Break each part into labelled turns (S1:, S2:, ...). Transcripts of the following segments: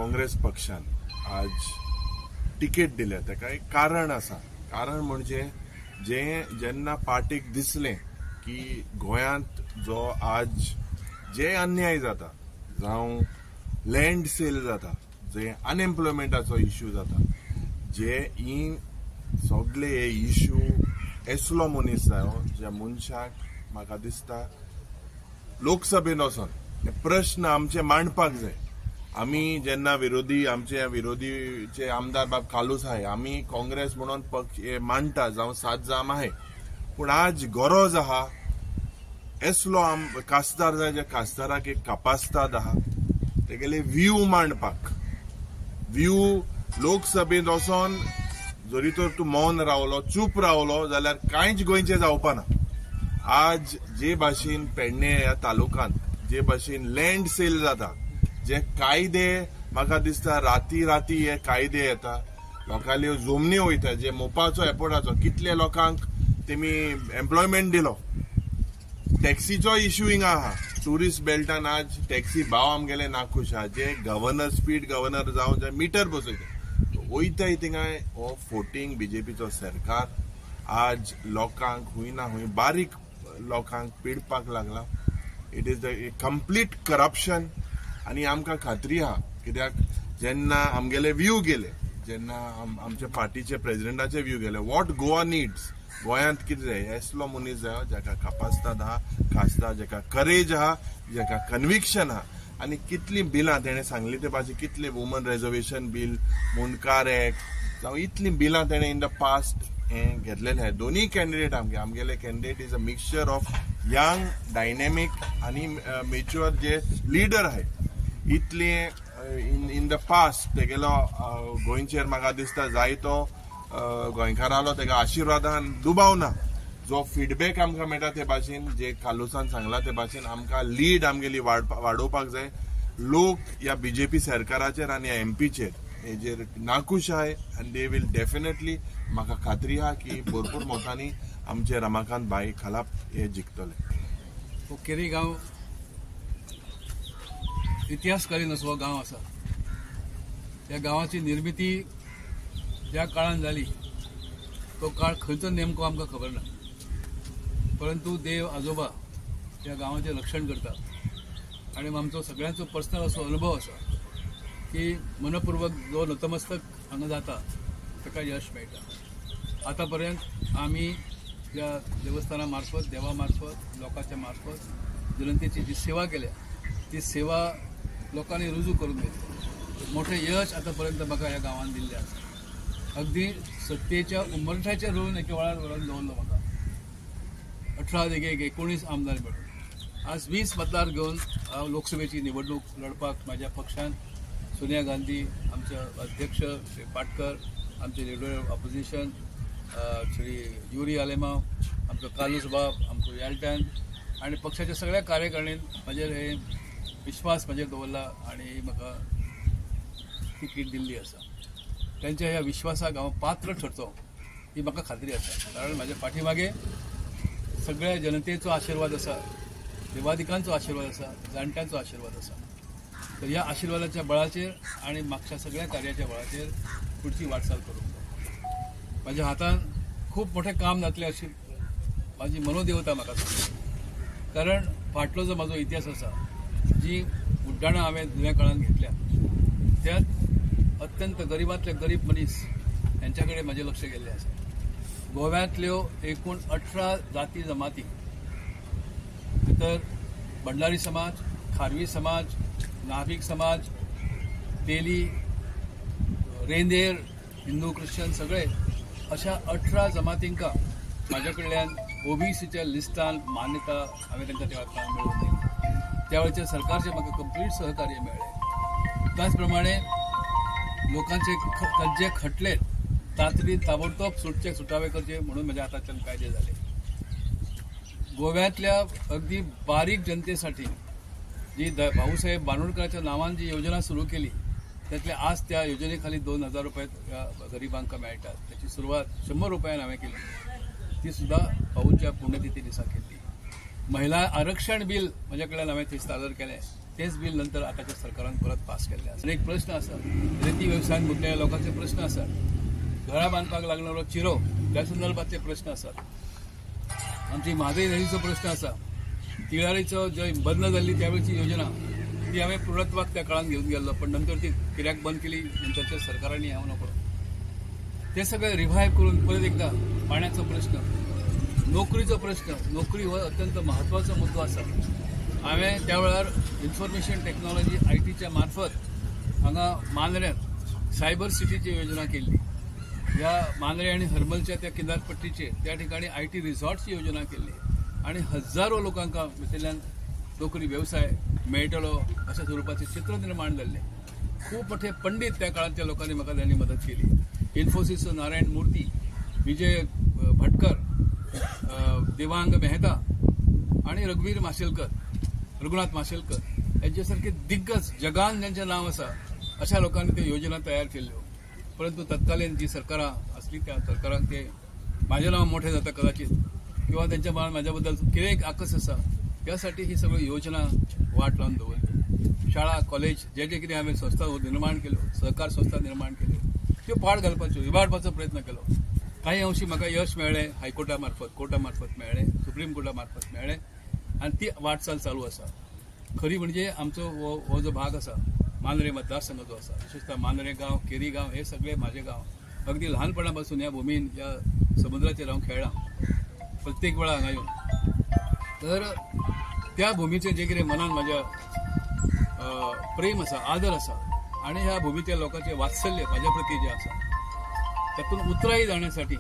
S1: काँग्रेस पक्षान आज तिकेट दिल्या ताका एक कारण आसा. कारण म्हणजे जेन्ना पार्टीक दिसलें की गोंयांत जो आज जे अन्याय जाता, जावं लँड सेल जाता, जे अनएम्प्लॉयमेंटाचो इश्यू जाता, जे ही सगळे हे इश्यू असलो मनीस जायो ज्या मनशाक म्हाका दिसता लोकसभेन वचोन प्रश्न आमचे मांडपाक जाय. आमी जेन्ना आमचे विरोधीचे आमदार बाब कालूस आहाय, आमी काँग्रेस म्हणून पक्ष हे मांडटा, जावं 7 जाम आहे, पूण आज गरज आहा असलो खासदार जाय जे खासदाराक एक कपासताद आहा तेगेले व्ह्यू मांडपाक. व्ह्यू लोकसभेत वचोन जरी तर तूं मौन रावलो, चूप रावलो जाल्यार कांयच गोंयचें जावपाना. आज जे भाशेन पेडणे ह्या तालुक्यांत जे भाशेन लँड सेल जाता, जे कायदे म्हाका दिसता राती हे कायदे येता, लोकांल्यो जमनी वयता, जे मोपाचो एपोर्टाचो कितले लोकांक तेमी एम्प्लॉयमेंट दिलो. टॅक्सीचो इश्यू हिंगा आहा. टुरिस्ट बेल्टान आज टॅक्सी भाव आमगेले नाखुश आहा, जे गव्हर्नर स्पीड गव्हर्नर जावन जे मिटर बसयता वयताय थिंगाय हो फोटींग बीजेपीचो सरकार आज लोकांक हुंय ना हुंय बारीक लोकांक पिडपाक लागला. It is the complete corruption. आनी आमकां खात्री आहा कित्याक जेन्ना आमगेले व्ह्यू गेले, जेन्ना आमच्या पार्टीचे प्रेसिडेंटाचे व्ह्यू गेले, वॉट गोवा नीड्स, गोंयांत कितें जाय, असलो मनीस जाय जाका कपासताद आहा, खासदार जाका करेज आहा, जाका कन्विक्शन आहा. आनी कितली बिलां तेणें सांगली ते भाशेन कितले वुमन रिजर्वेशन बील, मुनकार एक्ट जावं इतली बिलां तेणें इन द पास्ट हें घेतलेलें आहाय. दोनूय कॅन्डिडेट आमगेले candidate is a mixture of young dynamic आनी मेच्युअर जे लिडर आहाय. इतले इन द पास्ट तेगेलो गोंयचेर म्हाका दिसता जायतो गोंयकारालो तेका आशिर्वादान दुबावना. जो फीडबॅक आमकां मेळटा ते भाशेन, जे कालूसान सांगला ते भाशेन आमकां लीड आमगेली वाडोवपाक जाय. लोक ह्या बीजेपी सरकाराचेर आनी एमपीचेर हेजेर नाखुश आहाय आनी दे वील डेफिनेटली, म्हाका खात्री आहा की भरपूर मोठांनी आमचे रमाकांत भाई खालाप हे जिखतले.
S2: केरी गांव इतिहासकालीन असो गांव आसा. त्या गांवाची निर्मिती ज्या काळान जाली तो काळ खंयचो नेमको आमकां खबर ना, परंतु देव आजोबा त्या गांवाचें रक्षण करता. आनी आमचो सगळ्यांचो पर्सनल असो अनुभव आसा की मनपूर्वक जो नतमस्तक हांगा जाता ताका यश मेळटा. आतां पर्यंत आमी त्या देवस्थाना मार्फत, देवा मार्फत, लोकांच्या मार्फत जनतेची जी सेवा केल्या ती सेवा लोकांनी रुजू करून घेतली. मोठे यश आतां पर्यंत म्हाका ह्या गांवांत दिल्लें आसा. अगदी सत्तेच्या उंबरठ्याचेर रोवन एके वेळार व्हरून दवरलो म्हाका. 18 देगेक 19 आमदार मेळून आज 20 मतदार घेवन हांव लोकसभेची निवडणूक लढपाक म्हाज्या पक्षान सोनिया गांधी, आमचे अध्यक्ष श्री पाटकर, आमचे leader of opposition Shri Yuri Alemao, आमचो कालूस बाब, आमचो याल्टन आनी पक्षाच्या सगळ्या कार्यकारिणीन म्हाजेर हे विश्वास म्हाजेर दवरला आनी म्हाका तिकीट दिल्ली आसा. त्यांच्या ह्या विश्वासाक हांव पात्र ठरतो ही म्हाका खात्री आसा. कारण म्हाज्या फाटीमागे सगळ्या जनतेचो आशिर्वाद आसा, देवादिकांचो आशिर्वाद आसा, जाणट्यांचो आशिर्वाद आसा. तर ह्या आशिर्वादाच्या बळाचेर आनी म्हाका सगळ्या कार्याच्या बळाचेर पुढची वाटचाल करूंक जाय. म्हाज्या हातान खूब मोठें काम जातलें अशी म्हाजी मनोदेवता म्हाका सांगता. कारण फाटलो जो म्हाजो इतिहास आसा, जी उड्डाणां हांवें जुन्या काळान घेतल्या, त्यात अत्यंत गरीबांतले गरीब मनीस यांच्या कडेन म्हजें लक्ष गेल्लें आसा. गोव्यांतल्यो एकूण 18 जाती जमाती भितर बंडारी समाज, खारवी समाज, नाभिक समाज, तेली, रेंदेर, हिंदू क्रिश्चन सगळे अशा 18 जमातींका म्हाज्या कडल्यान ओबीसीच्या लिस्टान मान्यता हांवें तांकां त्या वेळार मेळोवन दिली. त्या वेळच्या सरकारचे म्हाका कंप्लीट सहकार्य मेळ्ळें. त्याच प्रमाणे लोकांचे जे खटले तातडीन ताबडतोब सुटावे करचे म्हणून म्हज्या हातांतल्यान कायदे झाले. गोव्यातल्या अगदी बारीक जनतेसाठी जी भाऊसाहेब बांदोडकरांच्या नावान जी योजना सुरू केली त्यातले आज त्या योजनेखाली 2000 रुपये गरिबांक मेळटात. त्याची सुरवात 100 रुपयान हांवें केली, ती सुद्धा भाऊच्या पुण्यतिथी दिसा केली. महिला आरक्षण बिल म्हज्या कडल्यान हांवें थंय सादर केलें, तेच बिल नंतर आताच्या सरकारान परत पास केल्ले आसा. एक प्रश्न आसा, रेती व्यवसायात गुंतलेल्या लोकांचे प्रश्न आसात, घरां बांदपाक लागणारो चिरो त्या संदर्भातले प्रश्न आसात, आमची म्हादय नदीचो प्रश्न आसा, तिळारीचो जंय बंद जाल्ली त्यावेळची योजना ती हांवें पूर्णत्वाक त्या काळात घेऊन गेल्लो, पण नंतर ती कित्याक बंद केली नंतरच्या सरकारांनी हांव नको ते सगळे रिव्हायव करून परत एकदा पाण्याचो प्रश्न, नोकरीचो प्रश्न, नोकरी हो अत्यंत महत्वाचो मुद्दो आसा. हांवें त्या वेळार इन्फॉर्मेशन टेक्नॉलॉजी आयटीच्या मार्फत हांगा मांद्र्यांत सायबर सिटीची योजना केल्ली. ह्या मांद्रे आनी हरमलच्या त्या किनारपट्टीचेर त्या ठिकाणी आयटी रिसॉर्ट्सची योजना केल्ली आणि हजारो लोकांका भितरल्यान नोकरी व्यवसाय मेळटलो अशा स्वरूपाचे चित्र निर्माण जाल्ले. खूप मोठे पंडित त्या काळातल्या लोकांनी म्हाका त्यांनी मदत केली. इन्फोसिसचो नारायण मूर्ती, विजय भटकर, देवांग मेहता आणि रघुवीर माशेलकर, रघुनाथ माशेलकर यांच्यासारखे दिग्गज जगान ज्यांचे नाव आसा अशा लोकांनी ते योजना तयार केल्ल्यो. परंतु तत्कालीन जी सरकारां असली त्या सरकारांक ते माझे नाव मोठे जाता कदाचित किंवा त्यांच्या मनात माझ्या बद्दल कितें आकस आसा त्यासाठी ही सगळी योजना वाट लावन दवरली. शाळा कॉलेज जे जे कितें हांवें संस्था निर्माण केल्यो, सहकार संस्था निर्माण केल्यो त्यो पाड घालपाच्यो, इबाडपाचो प्रयत्न केलो. काही अंशी म्हाका यश मेळ्ळें, हायकोर्टा मार्फत, कोर्टा मार्फत मेळ्ळें, सुप्रीम कोर्टा मार्फत मेळ्ळें आणि ती वाटचाल चालू आसा. खरी म्हणजे आमचो हो जो भाग आसा मांद्रे मतदारसंघाचो आसा, विशेषतः मांद्रे गांव, केरी गांव हे सगळे माझे गांव. अगदी लहानपणापासून ह्या भूमीन ह्या समुद्राचेर हांव खेळ्ळां, प्रत्येक वेळा हांगा येवन. तर त्या भूमीचेर जे कितें मनान म्हाज्या प्रेम आसा, आदर आसा आणि ह्या भूमीच्या लोकांचे वात्सल्य म्हाज्या प्रती जे आसा तातूंत उतराई जाण्यासाठी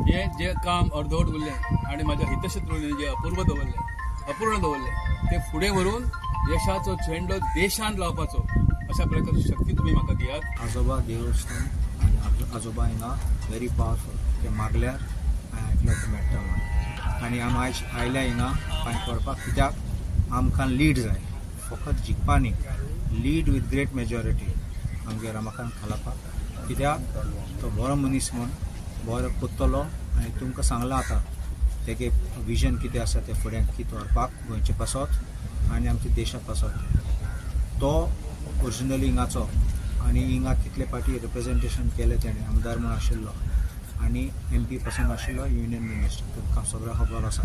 S2: हे जे काम अर्दवट उरलें आणि माझ्या हितशत्रूंनी जे अपूर्ण दवरले ते फुडें व्हरून यशाचो झेंडो देशांत लावपाचो अशा प्रकारची शक्ती तुम्ही म्हाका दियात.
S3: आजोबा देवस्थान आनी आजोबा हिंगा व्हेरी पावरफुल. ते मागल्यार आयकल्यार ते मेळटा म्हणून आनी आमी आयज आयल्या हिंगा कांय करपाक, कित्याक आमकां लीड जाय, फकत जिखपा न्ही, लीड वीथ ग्रेट मेजॉरिटी आमगे रमाकांत घालपाक. कित्याक तो बरो मनीस म्हूण बरो कोत्तलो आनी तुमकां सांगलां आतां तेगे विजन कितें आसा तें फुडें कितें व्हरपाक गोंयचे पासत आनी आमच्या देशा पासत. तो ओरिजिनली हिंगाचो आनी हिंगा कितले पाटी रिप्रेझेंटेशन केलें तेणें, आमदार म्हूण आशिल्लो आनी MP पासून आशिल्लो, युनियन मिनिस्टर, तुमकां सगळ्यां खबर आसा.